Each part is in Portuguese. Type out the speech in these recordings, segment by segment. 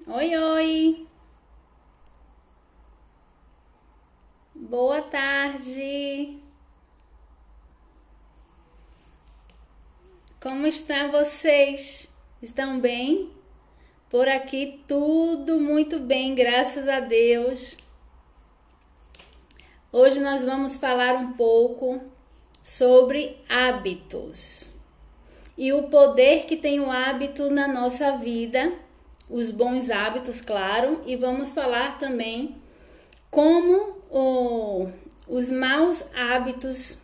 Oi, oi. Boa tarde. Como estão vocês? Estão bem? Por aqui tudo muito bem, graças a Deus. Hoje nós vamos falar um pouco sobre hábitos e o poder que tem o hábito na nossa vida, os bons hábitos, claro, e vamos falar também como os maus hábitos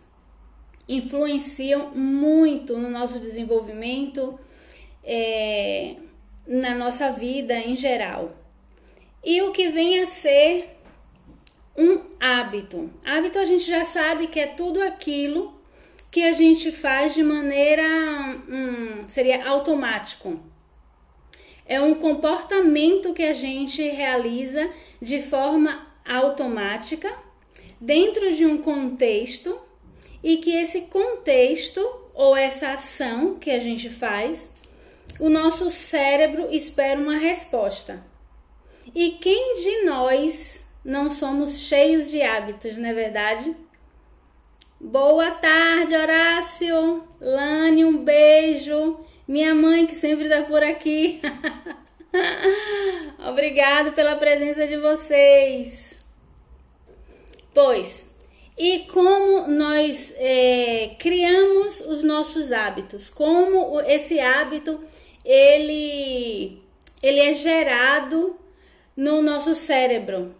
influenciam muito no nosso desenvolvimento, na nossa vida em geral. E o que vem a ser um hábito? Hábito a gente já sabe que é tudo aquilo que a gente faz de maneira, seria automático. É um comportamento que a gente realiza de forma automática dentro de um contexto e que esse contexto ou essa ação que a gente faz, o nosso cérebro espera uma resposta. E quem de nós não somos cheios de hábitos, não é verdade? Boa tarde, Horácio, Lani, um beijo. Minha mãe que sempre está por aqui. Obrigado pela presença de vocês. Pois, e como nós criamos os nossos hábitos? Como esse hábito ele é gerado no nosso cérebro,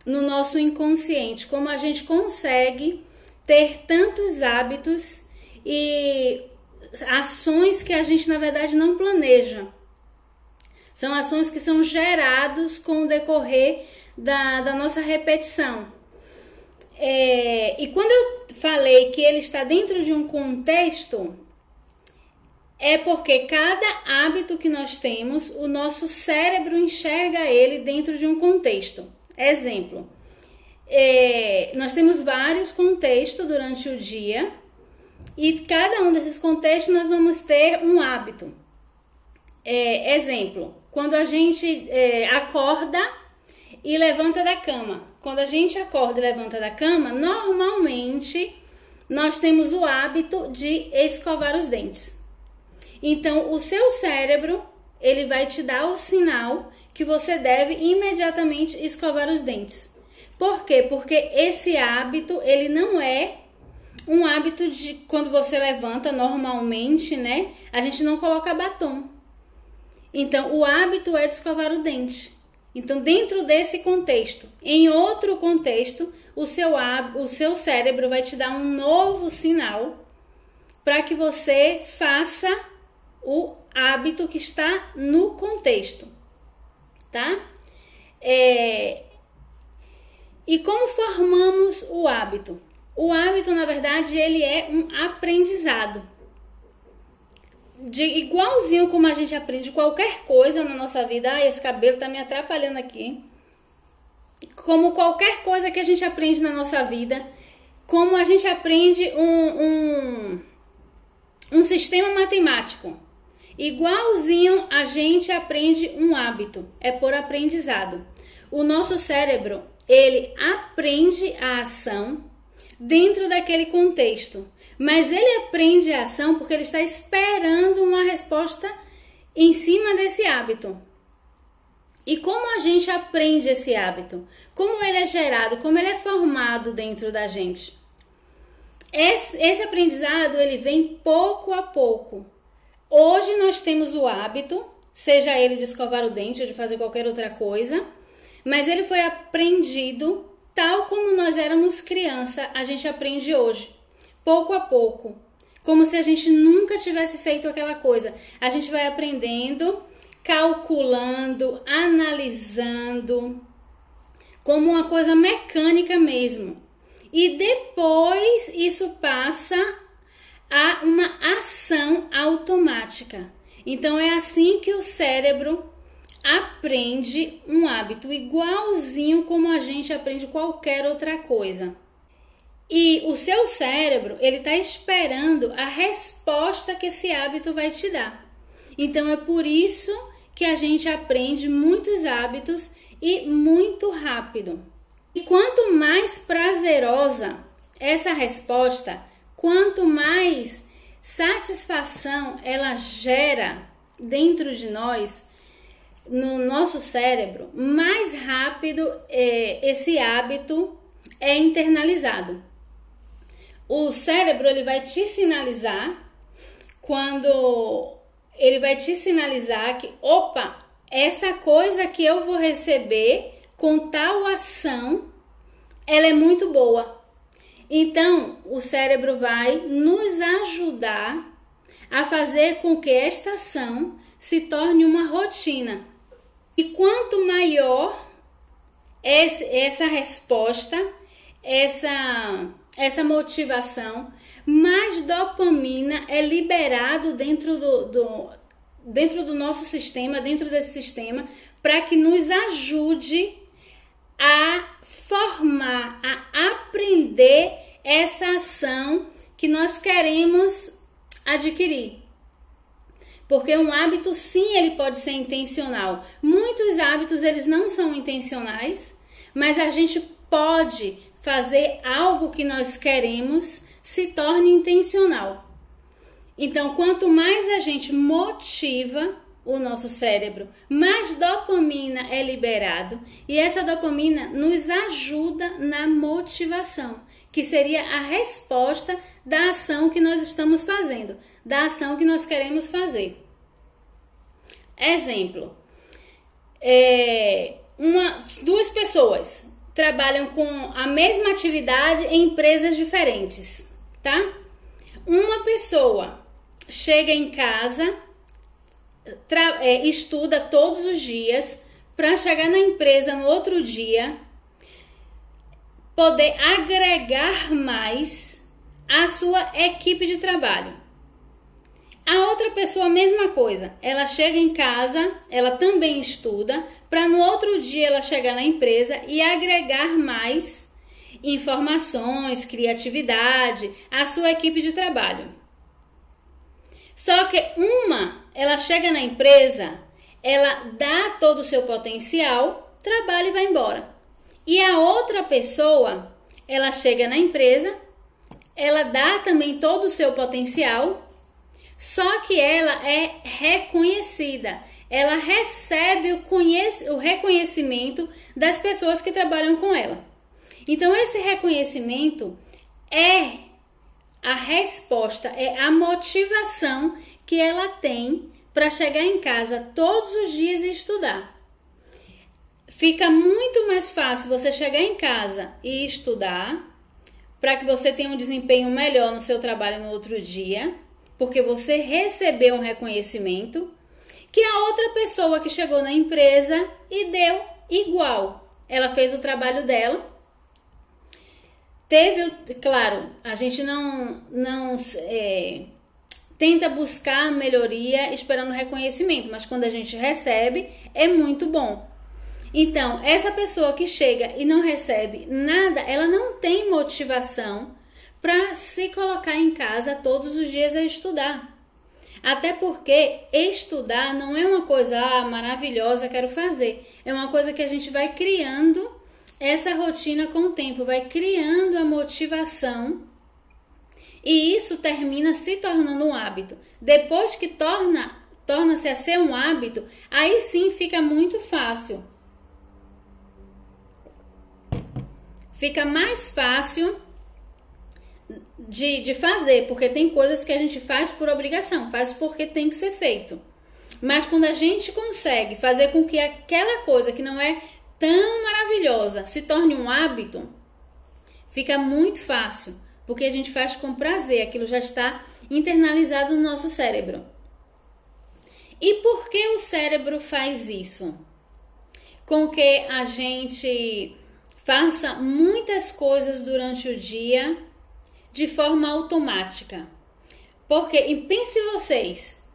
no nosso inconsciente? Como a gente consegue ter tantos hábitos e ações que a gente na verdade não planeja. São ações que são geradas com o decorrer da nossa repetição. E quando eu falei que ele está dentro de um contexto, é porque cada hábito que nós temos, o nosso cérebro enxerga ele dentro de um contexto. Exemplo, nós temos vários contextos durante o dia e cada um desses contextos nós vamos ter um hábito. Exemplo, quando a gente acorda e levanta da cama. Quando a gente acorda e levanta da cama, normalmente nós temos o hábito de escovar os dentes. Então, o seu cérebro, ele vai te dar o sinal que você deve imediatamente escovar os dentes. Por quê? Porque esse hábito, ele não é um hábito de quando você levanta normalmente, né? A gente não coloca batom. Então, o hábito é de escovar o dente. Então, dentro desse contexto, em outro contexto, o seu cérebro vai te dar um novo sinal para que você faça o hábito que está no contexto, tá? E como formamos o hábito? O hábito, na verdade, ele é um aprendizado. Igualzinho como a gente aprende qualquer coisa na nossa vida. Ai, esse cabelo tá me atrapalhando aqui. Como qualquer coisa que a gente aprende na nossa vida, como a gente aprende um sistema matemático. Igualzinho a gente aprende um hábito. É por aprendizado. O nosso cérebro, ele aprende a ação dentro daquele contexto. Mas ele aprende a ação porque ele está esperando uma resposta em cima desse hábito. E como a gente aprende esse hábito? Como ele é gerado? Como ele é formado dentro da gente? Esse aprendizado, ele vem pouco a pouco. Hoje nós temos o hábito, seja ele de escovar o dente ou de fazer qualquer outra coisa, mas ele foi aprendido tal como nós éramos criança, a gente aprende hoje. Pouco a pouco, como se a gente nunca tivesse feito aquela coisa. A gente vai aprendendo, calculando, analisando, como uma coisa mecânica mesmo. E depois isso passa a uma ação automática. Então é assim que o cérebro aprende um hábito, igualzinho como a gente aprende qualquer outra coisa. E o seu cérebro, ele está esperando a resposta que esse hábito vai te dar. Então é por isso que a gente aprende muitos hábitos e muito rápido. E quanto mais prazerosa essa resposta, quanto mais satisfação ela gera dentro de nós, no nosso cérebro, mais rápido esse hábito é internalizado. O cérebro ele vai te sinalizar que, opa, essa coisa que eu vou receber com tal ação, ela é muito boa. Então, o cérebro vai nos ajudar a fazer com que esta ação se torne uma rotina. E quanto maior essa resposta, essa motivação, mais dopamina é liberado dentro do nosso sistema, dentro desse sistema, para que nos ajude a formar, a aprender essa ação que nós queremos adquirir. Porque um hábito, sim, ele pode ser intencional. Muitos hábitos, eles não são intencionais, mas a gente pode fazer algo que nós queremos se torne intencional. Então, quanto mais a gente motiva o nosso cérebro, mais dopamina é liberado. E essa dopamina nos ajuda na motivação, que seria a resposta da ação que nós estamos fazendo, da ação que nós queremos fazer. Exemplo, duas pessoas trabalham com a mesma atividade em empresas diferentes, tá? Uma pessoa chega em casa, estuda todos os dias para chegar na empresa no outro dia, poder agregar mais à sua equipe de trabalho. A outra pessoa, a mesma coisa, ela chega em casa, ela também estuda, para no outro dia ela chegar na empresa e agregar mais informações, criatividade à sua equipe de trabalho. Só que ela chega na empresa, ela dá todo o seu potencial, trabalha e vai embora. E a outra pessoa, ela chega na empresa, ela dá também todo o seu potencial, só que ela é reconhecida, ela recebe o reconhecimento das pessoas que trabalham com ela. Então, esse reconhecimento é a resposta, é a motivação que ela tem para chegar em casa todos os dias e estudar. Fica muito mais fácil você chegar em casa e estudar para que você tenha um desempenho melhor no seu trabalho no outro dia, porque você recebeu um reconhecimento, que a outra pessoa que chegou na empresa e deu igual. Ela fez o trabalho dela. Claro, a gente não tenta buscar melhoria esperando reconhecimento, mas quando a gente recebe, é muito bom. Então, essa pessoa que chega e não recebe nada, ela não tem motivação para se colocar em casa todos os dias a estudar. Até porque estudar não é uma coisa maravilhosa, quero fazer. É uma coisa que a gente vai criando essa rotina com o tempo, vai criando a motivação e isso termina se tornando um hábito. Depois que torna-se a ser um hábito, aí sim fica muito fácil. Fica mais fácil de fazer, porque tem coisas que a gente faz por obrigação, faz porque tem que ser feito. Mas quando a gente consegue fazer com que aquela coisa que não é tão maravilhosa se torne um hábito, fica muito fácil, porque a gente faz com prazer, aquilo já está internalizado no nosso cérebro. E por que o cérebro faz isso? Com que a gente faça muitas coisas durante o dia de forma automática. Porque, e pense vocês,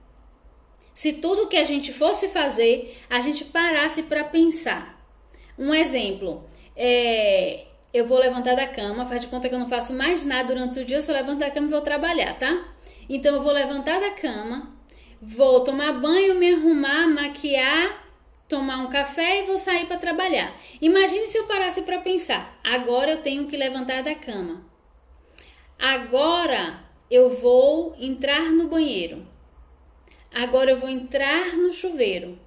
se tudo que a gente fosse fazer, a gente parasse para pensar. Um exemplo, eu vou levantar da cama, faz de conta que eu não faço mais nada durante o dia, eu só levanto da cama e vou trabalhar, tá? Então eu vou levantar da cama, vou tomar banho, me arrumar, maquiar, tomar um café e vou sair para trabalhar. Imagine se eu parasse para pensar, agora eu tenho que levantar da cama. Agora eu vou entrar no banheiro. Agora eu vou entrar no chuveiro.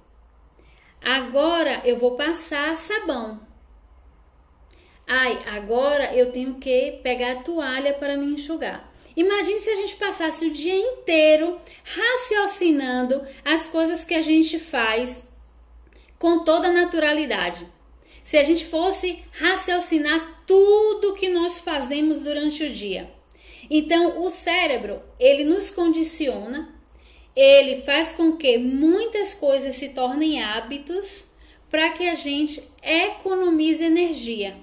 Agora eu vou passar sabão. Ai, agora eu tenho que pegar a toalha para me enxugar. Imagine se a gente passasse o dia inteiro raciocinando as coisas que a gente faz com toda naturalidade. Se a gente fosse raciocinar tudo que nós fazemos durante o dia. Então, o cérebro, ele nos condiciona, ele faz com que muitas coisas se tornem hábitos para que a gente economize energia.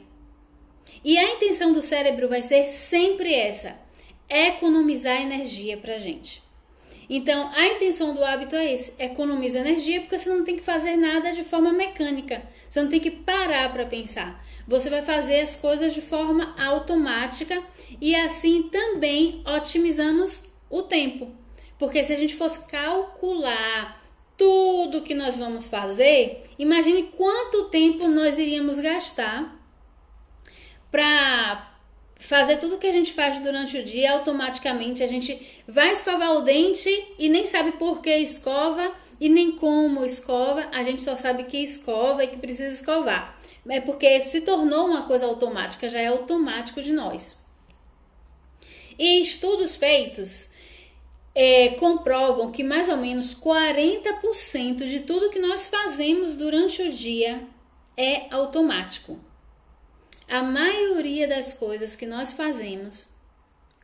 E a intenção do cérebro vai ser sempre essa, economizar energia para a gente. Então, a intenção do hábito é esse, economiza energia, porque você não tem que fazer nada de forma mecânica, você não tem que parar para pensar. Você vai fazer as coisas de forma automática e assim também otimizamos o tempo. Porque se a gente fosse calcular tudo que nós vamos fazer, imagine quanto tempo nós iríamos gastar para fazer tudo que a gente faz durante o dia. Automaticamente a gente vai escovar o dente e nem sabe por que escova e nem como escova, a gente só sabe que escova e que precisa escovar. É porque se tornou uma coisa automática, já é automático de nós. E estudos feitos comprovam que mais ou menos 40% de tudo que nós fazemos durante o dia é automático. A maioria das coisas que nós fazemos,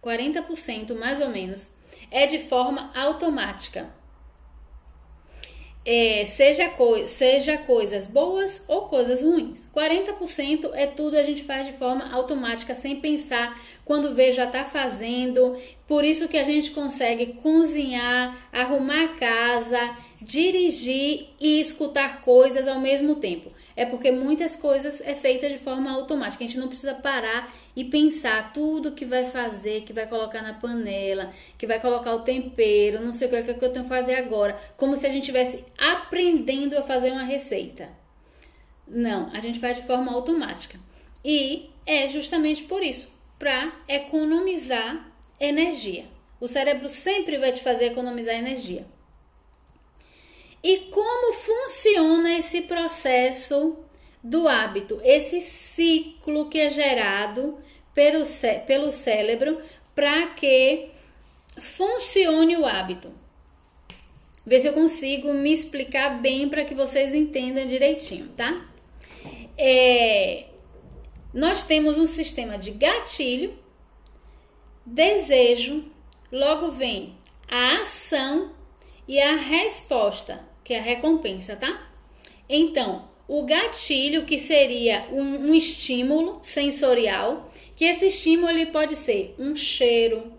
40% mais ou menos, é de forma automática. Seja coisas boas ou coisas ruins. 40% é tudo a gente faz de forma automática, sem pensar, quando vê já está fazendo. Por isso que a gente consegue cozinhar, arrumar a casa, dirigir e escutar coisas ao mesmo tempo. É porque muitas coisas é feita de forma automática. A gente não precisa parar e pensar tudo que vai fazer, que vai colocar na panela, que vai colocar o tempero, não sei o que eu tenho que fazer agora. Como se a gente estivesse aprendendo a fazer uma receita. Não, a gente faz de forma automática. E é justamente por isso, para economizar energia. O cérebro sempre vai te fazer economizar energia. E como funciona esse processo do hábito, esse ciclo que é gerado pelo cérebro para que funcione o hábito? Ver se eu consigo me explicar bem para que vocês entendam direitinho, tá? Nós temos um sistema de gatilho, desejo, logo vem a ação e a resposta, que é a recompensa, tá? Então, o gatilho, que seria um estímulo sensorial, que esse estímulo ele pode ser um cheiro,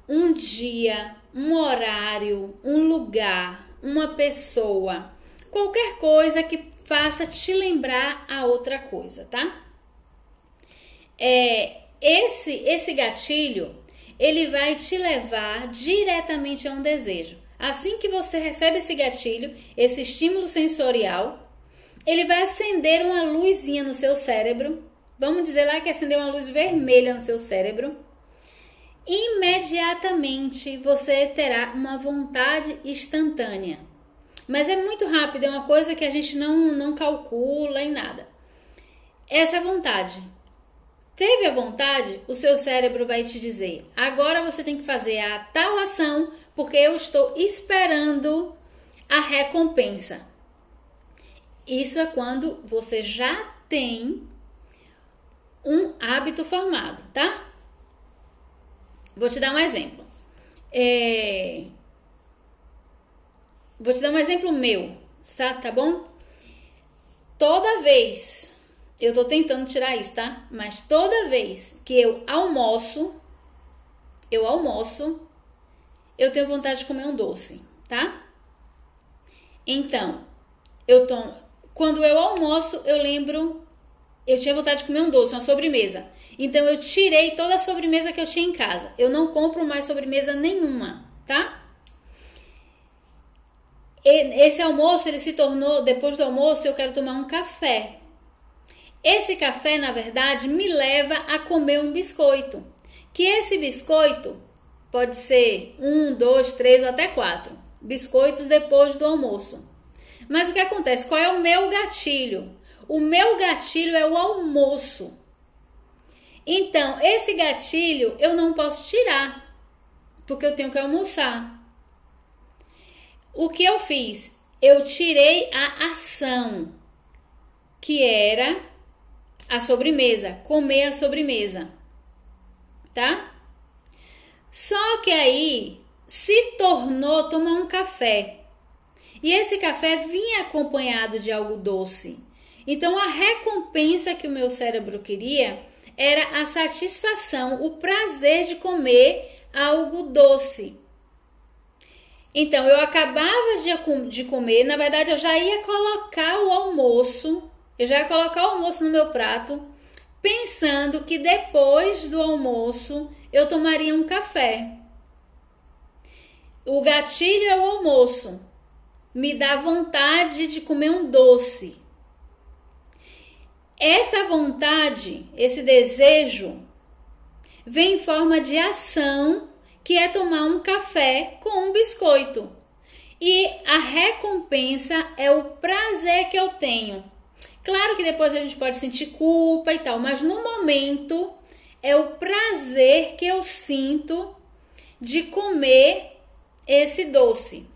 um dia, um horário, um lugar, uma pessoa, qualquer coisa que faça te lembrar a outra coisa, tá? Esse gatilho, ele vai te levar diretamente a um desejo. Assim que você recebe esse gatilho, esse estímulo sensorial, ele vai acender uma luzinha no seu cérebro. Vamos dizer lá que acendeu uma luz vermelha no seu cérebro. Imediatamente você terá uma vontade instantânea. Mas é muito rápido, é uma coisa que a gente não calcula em nada. Essa vontade. Teve a vontade, o seu cérebro vai te dizer: agora você tem que fazer a tal ação, porque eu estou esperando a recompensa. Isso é quando você já tem um hábito formado, tá? Vou te dar um exemplo. Vou te dar um exemplo meu, tá bom? Toda vez, eu tô tentando tirar isso, tá? Mas toda vez que eu almoço, eu tenho vontade de comer um doce, tá? Então, quando eu almoço, eu tinha vontade de comer um doce, uma sobremesa. Então, eu tirei toda a sobremesa que eu tinha em casa. Eu não compro mais sobremesa nenhuma, tá? esse almoço, ele se tornou, depois do almoço, eu quero tomar um café. Esse café, na verdade, me leva a comer um biscoito. Que esse biscoito pode ser 1, 2, 3 ou até 4 biscoitos depois do almoço. Mas o que acontece? Qual é o meu gatilho? O meu gatilho é o almoço. Então, esse gatilho eu não posso tirar, porque eu tenho que almoçar. O que eu fiz? Eu tirei a ação, que era a sobremesa, comer a sobremesa, tá? Só que aí se tornou tomar um café. E esse café vinha acompanhado de algo doce. Então a recompensa que o meu cérebro queria era a satisfação, o prazer de comer algo doce. Então eu acabava de comer, na verdade eu já ia colocar o almoço, no meu prato, pensando que depois do almoço eu tomaria um café. O gatilho é o almoço, me dá vontade de comer um doce. Essa vontade, esse desejo, vem em forma de ação, que é tomar um café com um biscoito. E a recompensa é o prazer que eu tenho. Claro que depois a gente pode sentir culpa e tal, mas no momento é o prazer que eu sinto de comer esse doce.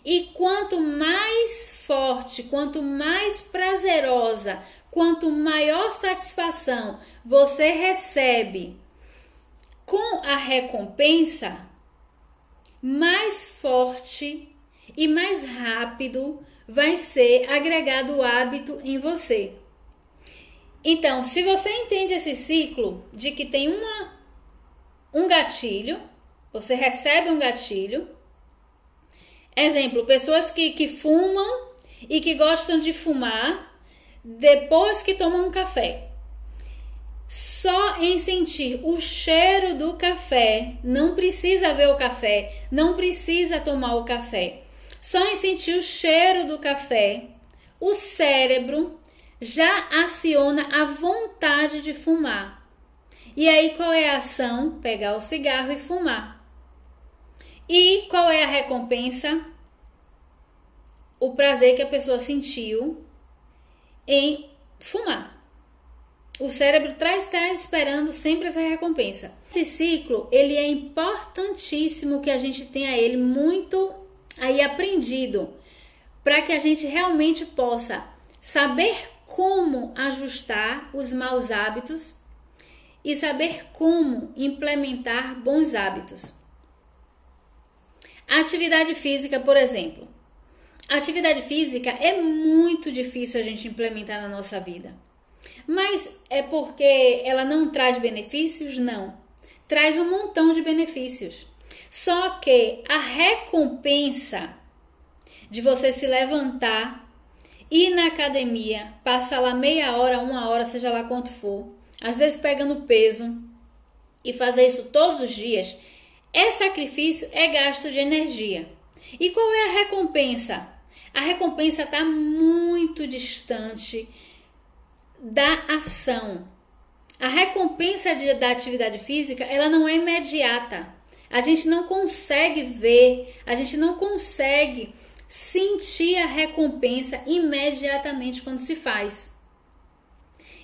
E quanto mais forte, quanto mais prazerosa, quanto maior satisfação você recebe com a recompensa, mais forte e mais rápido vai ser agregado o hábito em você. Então, se você entende esse ciclo de que tem um gatilho, você recebe um gatilho. Exemplo, pessoas que fumam e que gostam de fumar depois que tomam um café. Só em sentir o cheiro do café, não precisa ver o café, não precisa tomar o café. Só em sentir o cheiro do café, o cérebro já aciona a vontade de fumar. E aí qual é a ação? Pegar o cigarro e fumar. E qual é a recompensa? O prazer que a pessoa sentiu em fumar. O cérebro está esperando sempre essa recompensa. Esse ciclo, ele é importantíssimo que a gente tenha ele muito aí aprendido, para que a gente realmente possa saber como ajustar os maus hábitos e saber como implementar bons hábitos. A atividade física, por exemplo. A atividade física é muito difícil a gente implementar na nossa vida. Mas é porque ela não traz benefícios? Não. Traz um montão de benefícios. Só que a recompensa de você se levantar, ir na academia, passar lá meia hora, 1 hora, seja lá quanto for, às vezes pegando peso e fazer isso todos os dias, é sacrifício, é gasto de energia. E qual é a recompensa? A recompensa está muito distante da ação. A recompensa da atividade física, ela não é imediata. A gente não consegue ver, a gente não consegue sentir a recompensa imediatamente quando se faz.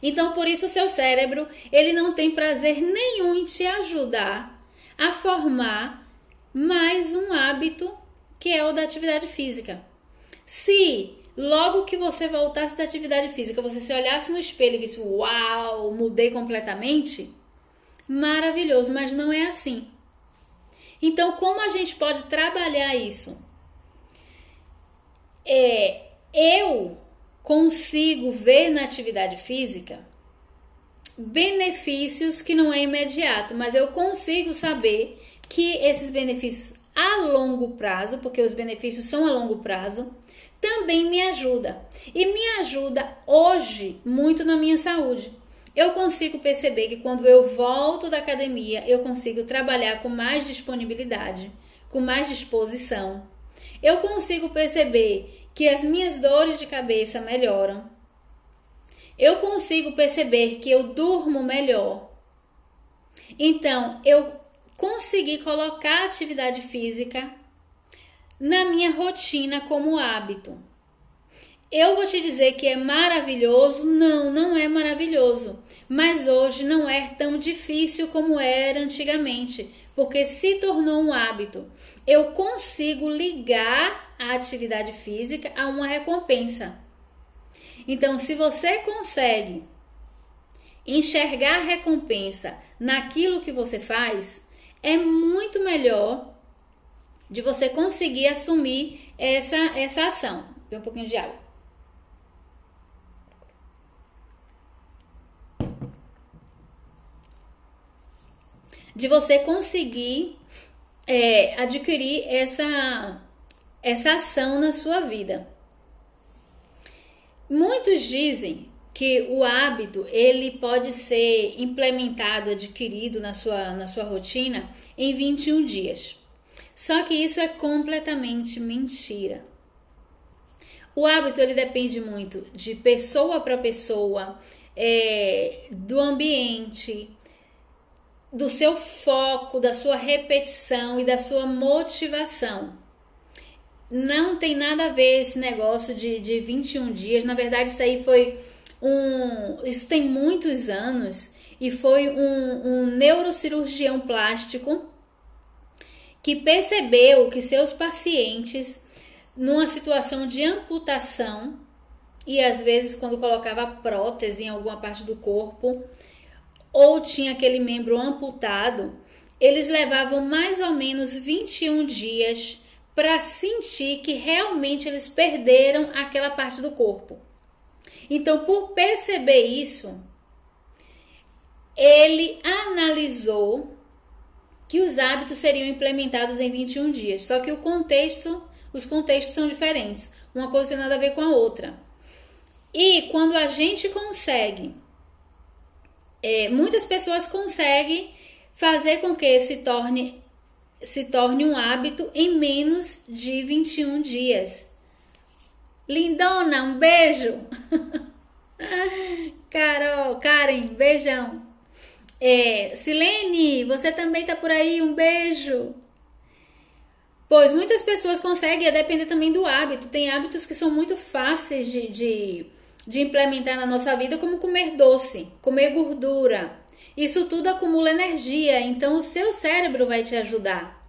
Então, por isso o seu cérebro, ele não tem prazer nenhum em te ajudar a formar mais um hábito, que é o da atividade física. Se logo que você voltasse da atividade física, você se olhasse no espelho e visse, uau, mudei completamente, maravilhoso, mas não é assim. Então, como a gente pode trabalhar isso? Eu consigo ver na atividade física benefícios que não é imediato, mas eu consigo saber que esses benefícios a longo prazo, porque os benefícios são a longo prazo, também me ajuda. E me ajuda hoje muito na minha saúde. Eu consigo perceber que quando eu volto da academia, eu consigo trabalhar com mais disponibilidade, com mais disposição. Eu consigo perceber que as minhas dores de cabeça melhoram. Eu consigo perceber que eu durmo melhor. Então, eu consegui colocar a atividade física na minha rotina como hábito. Eu vou te dizer que é maravilhoso? Não, não é maravilhoso. Mas hoje não é tão difícil como era antigamente, porque se tornou um hábito. Eu consigo ligar a atividade física a uma recompensa. Então, se você consegue enxergar a recompensa naquilo que você faz, é muito melhor de você conseguir assumir essa ação. Vê um pouquinho de água. De você conseguir adquirir essa ação na sua vida. Muitos dizem que o hábito ele pode ser implementado, adquirido na sua rotina em 21 dias. Só que isso é completamente mentira. O hábito ele depende muito de pessoa para pessoa, do ambiente, do seu foco, da sua repetição e da sua motivação. Não tem nada a ver esse negócio de 21 dias. Na verdade, isso aí foi isso tem muitos anos e foi um neurocirurgião plástico que percebeu que seus pacientes, numa situação de amputação, e às vezes quando colocava prótese em alguma parte do corpo, ou tinha aquele membro amputado, eles levavam mais ou menos 21 dias para sentir que realmente eles perderam aquela parte do corpo. Então, por perceber isso, ele analisou que os hábitos seriam implementados em 21 dias. Só que os contextos são diferentes. Uma coisa tem nada a ver com a outra. E quando a gente consegue, muitas pessoas conseguem fazer com que se torne um hábito em menos de 21 dias. Lindona, um beijo! Karen, beijão! Silene, você também tá por aí, um beijo! Pois muitas pessoas conseguem, a depender também do hábito. Tem hábitos que são muito fáceis de implementar na nossa vida, como comer doce, comer gordura. Isso tudo acumula energia, então o seu cérebro vai te ajudar.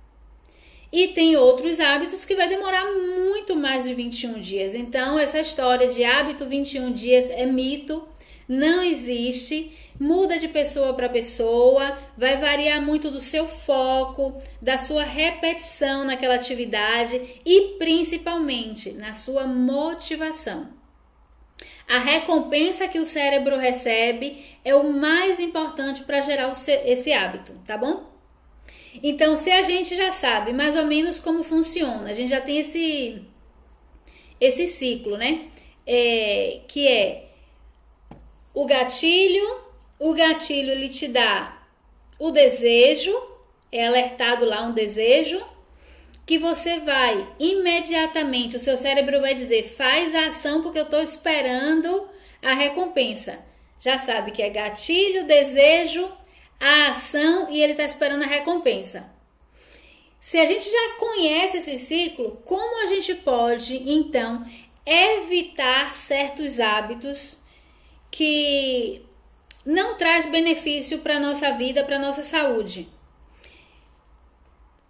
E tem outros hábitos que vai demorar muito mais de 21 dias. Então, essa história de hábito 21 dias é mito, não existe. Muda de pessoa para pessoa, vai variar muito do seu foco, da sua repetição naquela atividade e principalmente na sua motivação. A recompensa que o cérebro recebe é o mais importante para gerar esse hábito, tá bom? Então, se a gente já sabe mais ou menos como funciona, a gente já tem esse ciclo, né? Que é o gatilho ele te dá o desejo, é alertado lá um desejo, que você vai imediatamente, o seu cérebro vai dizer, faz a ação porque eu estou esperando a recompensa. Já sabe que é gatilho, desejo, a ação e ele está esperando a recompensa. Se a gente já conhece esse ciclo, como a gente pode, então, evitar certos hábitos que não traz benefício para a nossa vida, para a nossa saúde?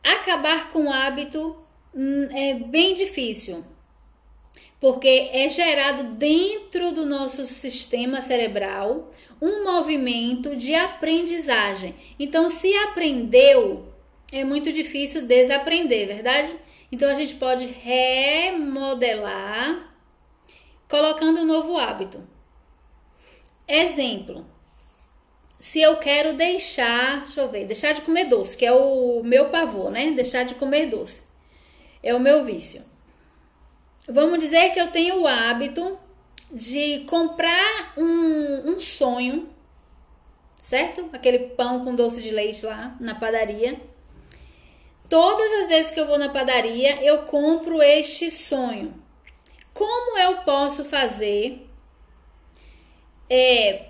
Acabar com o hábito é bem difícil, porque é gerado dentro do nosso sistema cerebral um movimento de aprendizagem. Então, se aprendeu, é muito difícil desaprender, verdade? Então, a gente pode remodelar colocando um novo hábito. Exemplo. Se eu quero deixar de comer doce, que é o meu pavor, né? Deixar de comer doce. É o meu vício. Vamos dizer que eu tenho o hábito de comprar um sonho, certo? Aquele pão com doce de leite lá na padaria. todas as vezes que eu vou na padaria, eu compro este sonho. Como eu posso fazer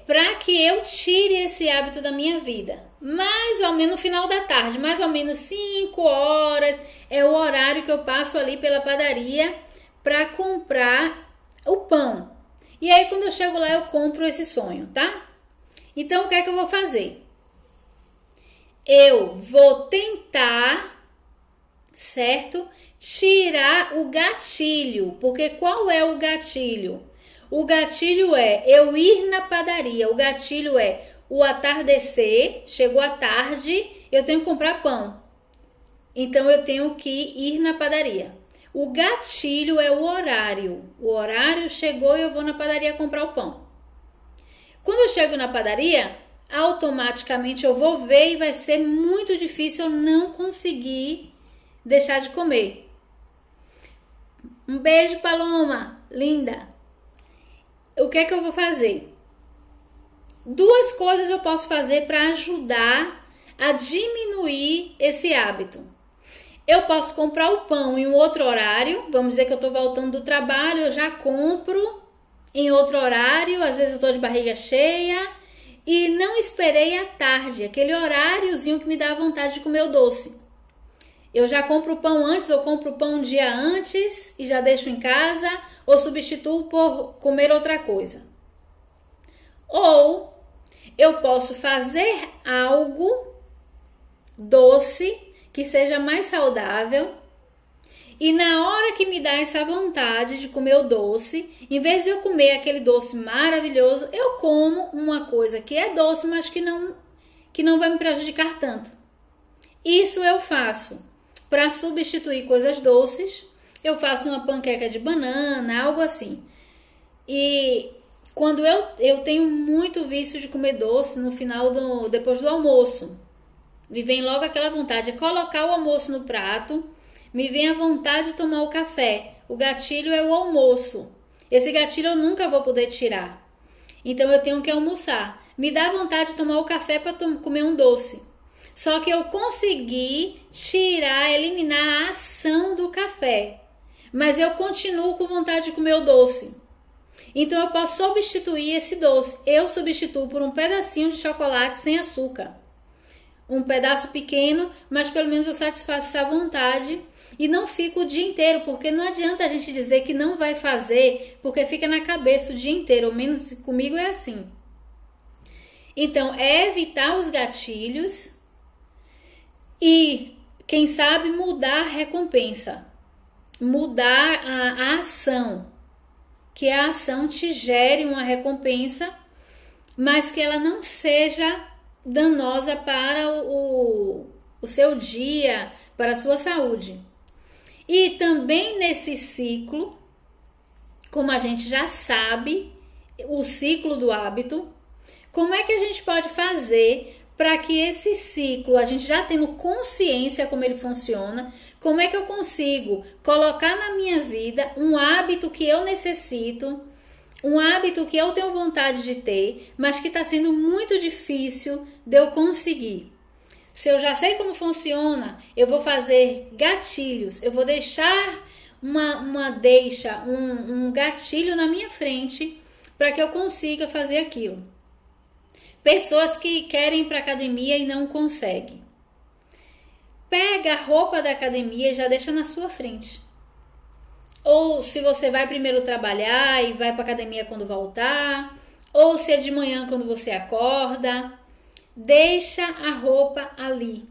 para que eu tire esse hábito da minha vida? Mais ou menos no final da tarde, mais ou menos 5 horas, é o horário que eu passo ali pela padaria para comprar o pão. E aí quando eu chego lá eu compro esse sonho, tá? Então o que é que eu vou fazer? Eu vou tentar, certo? Tirar o gatilho, porque qual é o gatilho? O gatilho é eu ir na padaria, o gatilho é o atardecer, chegou a tarde, eu tenho que comprar pão. Então eu tenho que ir na padaria. O gatilho é o horário. O horário chegou e eu vou na padaria comprar o pão. Quando eu chego na padaria, automaticamente eu vou ver e vai ser muito difícil eu não conseguir deixar de comer. Um beijo, Paloma, linda. O que é que eu vou fazer? 2 coisas eu posso fazer para ajudar a diminuir esse hábito. Eu posso comprar o pão em um outro horário. Vamos dizer que eu estou voltando do trabalho, eu já compro em outro horário. Às vezes eu estou de barriga cheia e não esperei a tarde, aquele horáriozinho que me dá vontade de comer o doce. Eu já compro o pão antes, ou compro o pão um dia antes e já deixo em casa, ou substituo por comer outra coisa. Ou eu posso fazer algo doce que seja mais saudável e na hora que me dá essa vontade de comer o doce, em vez de eu comer aquele doce maravilhoso, eu como uma coisa que é doce, mas que não vai me prejudicar tanto. Isso eu faço para substituir coisas doces. Eu faço uma panqueca de banana, algo assim. E quando eu tenho muito vício de comer doce no final depois do almoço, me vem logo aquela vontade de colocar o almoço no prato, me vem a vontade de tomar o café. O gatilho é o almoço. Esse gatilho eu nunca vou poder tirar. Então eu tenho que almoçar. Me dá vontade de tomar o café para comer um doce. Só que eu consegui eliminar a ação do café. Mas eu continuo com vontade de comer o doce. Então eu posso substituir esse doce. Eu substituo por um pedacinho de chocolate sem açúcar. Um pedaço pequeno, mas pelo menos eu satisfaço essa vontade e não fico o dia inteiro, porque não adianta a gente dizer que não vai fazer, porque fica na cabeça o dia inteiro, ao menos comigo é assim. Então, é evitar os gatilhos e, quem sabe, mudar a recompensa, mudar a ação, que a ação te gere uma recompensa, mas que ela não seja danosa para o seu dia, para a sua saúde. E também nesse ciclo, como a gente já sabe, o ciclo do hábito, como é que a gente pode fazer para que esse ciclo, a gente já tendo consciência como ele funciona, como é que eu consigo colocar na minha vida um hábito que eu necessito, um hábito que eu tenho vontade de ter, mas que está sendo muito difícil de eu conseguir. Se eu já sei como funciona, eu vou fazer gatilhos, eu vou deixar um gatilho na minha frente para que eu consiga fazer aquilo. Pessoas que querem ir para a academia e não conseguem. Pega a roupa da academia e já deixa na sua frente. Ou se você vai primeiro trabalhar e vai para a academia quando voltar, ou se é de manhã quando você acorda, deixa a roupa ali.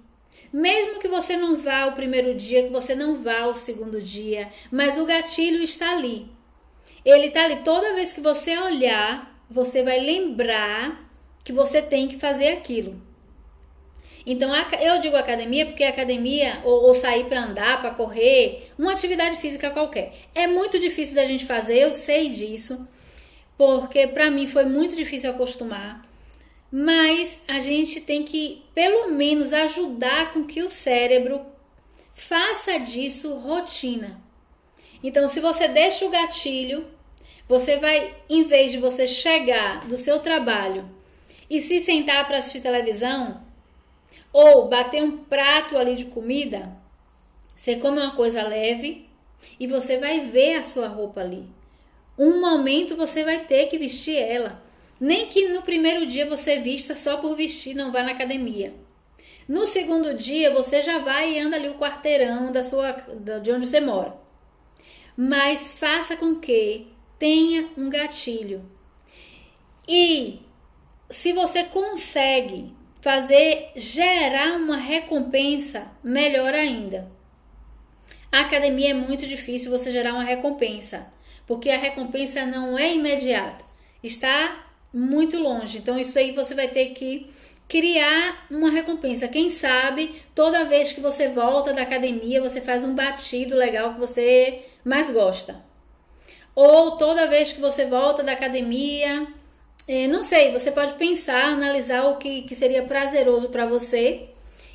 Mesmo que você não vá o primeiro dia, que você não vá o segundo dia, mas o gatilho está ali. Ele está ali. Toda vez que você olhar, você vai lembrar que você tem que fazer aquilo. Então, eu digo academia porque academia, ou sair para andar, para correr, uma atividade física qualquer. É muito difícil da gente fazer, eu sei disso, porque para mim foi muito difícil acostumar. Mas a gente tem que, pelo menos, ajudar com que o cérebro faça disso rotina. Então, se você deixa o gatilho, você vai, em vez de você chegar do seu trabalho e se sentar para assistir televisão, ou bater um prato ali de comida, Você come uma coisa leve e você vai ver a sua roupa ali. Um momento você vai ter que vestir ela. Nem que no primeiro dia você vista só por vestir, não vá na academia. No segundo dia você já vai e anda ali o quarteirão de onde você mora. Mas faça com que tenha um gatilho. E se você consegue gerar uma recompensa, melhor ainda. A academia é muito difícil você gerar uma recompensa, porque a recompensa não é imediata, está muito longe. Então isso aí você vai ter que criar uma recompensa. Quem sabe toda vez que você volta da academia você faz um batido legal que você mais gosta. Ou toda vez que você volta da academia, não sei, você pode pensar, analisar o que seria prazeroso para você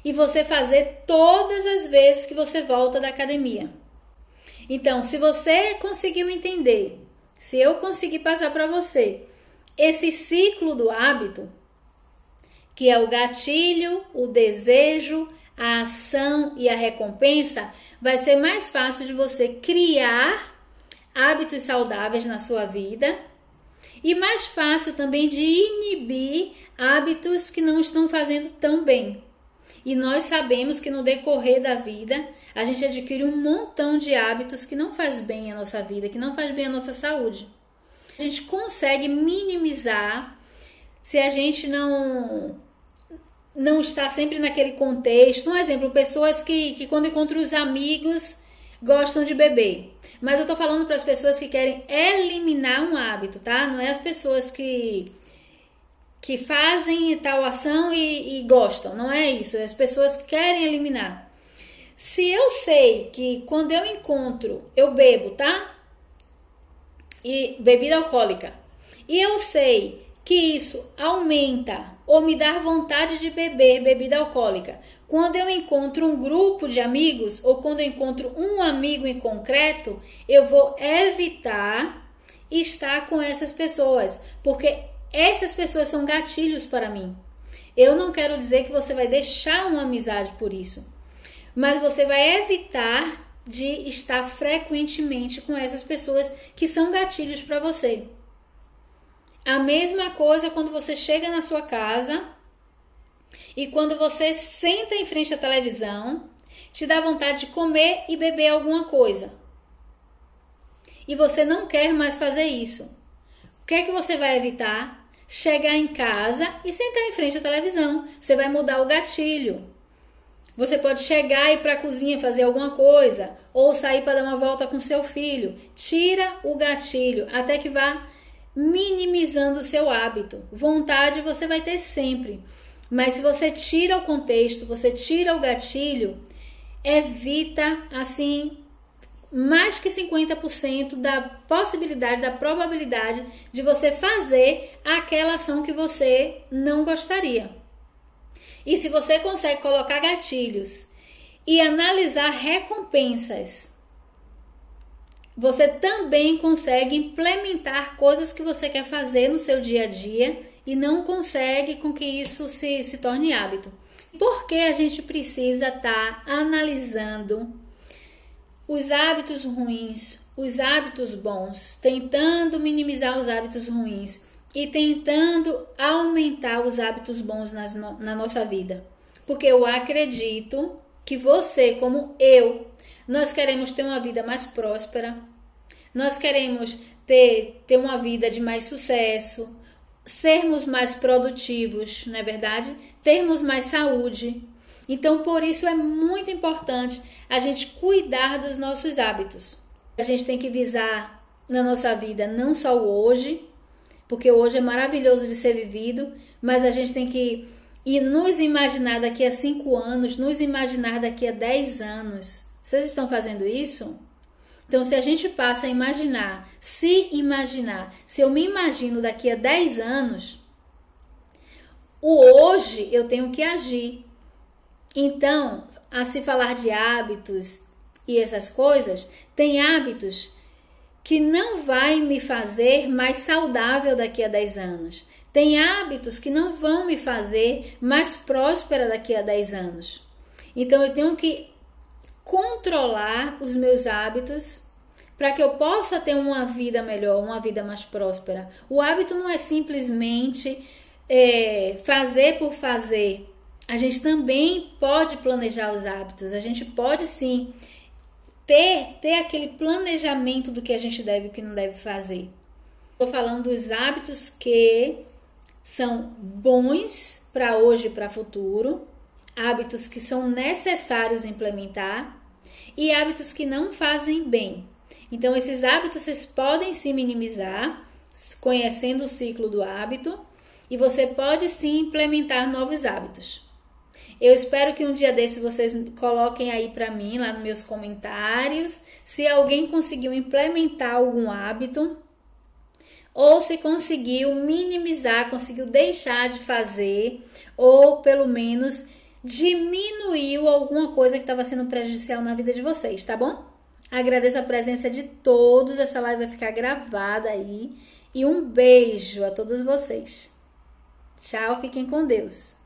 e você fazer todas as vezes que você volta da academia. Então, se você conseguiu entender, se eu conseguir passar para você esse ciclo do hábito, que é o gatilho, o desejo, a ação e a recompensa, vai ser mais fácil de você criar hábitos saudáveis na sua vida e mais fácil também de inibir hábitos que não estão fazendo tão bem. E nós sabemos que no decorrer da vida a gente adquire um montão de hábitos que não faz bem à nossa vida, que não faz bem à nossa saúde. A gente consegue minimizar se a gente não está sempre naquele contexto. Um exemplo, pessoas que quando encontram os amigos gostam de beber. Mas eu tô falando para as pessoas que querem eliminar um hábito, tá? Não é as pessoas que fazem tal ação e gostam, não é isso. É as pessoas que querem eliminar. Se eu sei que quando eu bebo, tá? E bebida alcoólica. E eu sei que isso aumenta ou me dá vontade de beber bebida alcoólica quando eu encontro um grupo de amigos ou quando eu encontro um amigo em concreto, eu vou evitar estar com essas pessoas, porque essas pessoas são gatilhos para mim. Eu não quero dizer que você vai deixar uma amizade por isso, mas você vai evitar de estar frequentemente com essas pessoas que são gatilhos para você. A mesma coisa quando você chega na sua casa e quando você senta em frente à televisão, te dá vontade de comer e beber alguma coisa. E você não quer mais fazer isso. O que é que você vai evitar? Chegar em casa e sentar em frente à televisão. Você vai mudar o gatilho. Você pode chegar e ir para a cozinha fazer alguma coisa ou sair para dar uma volta com seu filho. Tira o gatilho até que vá minimizando o seu hábito. Vontade você vai ter sempre, mas se você tira o contexto, você tira o gatilho, evita assim mais que 50% da possibilidade, da probabilidade de você fazer aquela ação que você não gostaria. E se você consegue colocar gatilhos e analisar recompensas, você também consegue implementar coisas que você quer fazer no seu dia a dia e não consegue com que isso se torne hábito. Por que a gente precisa estar analisando os hábitos ruins, os hábitos bons, tentando minimizar os hábitos ruins e tentando aumentar os hábitos bons na nossa vida? Porque eu acredito que você, como eu, nós queremos ter uma vida mais próspera, nós queremos ter uma vida de mais sucesso, sermos mais produtivos, não é verdade? Termos mais saúde. Então, por isso é muito importante a gente cuidar dos nossos hábitos. A gente tem que visar na nossa vida não só o hoje, porque o hoje é maravilhoso de ser vivido, mas a gente tem que nos imaginar daqui a 5 anos, nos imaginar daqui a 10 anos. Vocês estão fazendo isso? Então, se a gente passa a imaginar, se eu me imagino daqui a 10 anos, o hoje eu tenho que agir. Então, a se falar de hábitos e essas coisas, tem hábitos que não vai me fazer mais saudável daqui a 10 anos. Tem hábitos que não vão me fazer mais próspera daqui a 10 anos. Então, eu tenho que controlar os meus hábitos para que eu possa ter uma vida melhor, uma vida mais próspera. O hábito não é simplesmente fazer por fazer. A gente também pode planejar os hábitos. A gente pode sim ter aquele planejamento do que a gente deve e o que não deve fazer. Estou falando dos hábitos que são bons para hoje e para o futuro, hábitos que são necessários implementar e hábitos que não fazem bem. Então, esses hábitos vocês podem se minimizar, conhecendo o ciclo do hábito, e você pode sim implementar novos hábitos. Eu espero que um dia desse vocês coloquem aí para mim, lá nos meus comentários, se alguém conseguiu implementar algum hábito, ou se conseguiu minimizar, conseguiu deixar de fazer, ou pelo menos diminuiu alguma coisa que estava sendo prejudicial na vida de vocês, tá bom? Agradeço a presença de todos, essa live vai ficar gravada aí. E um beijo a todos vocês. Tchau, fiquem com Deus.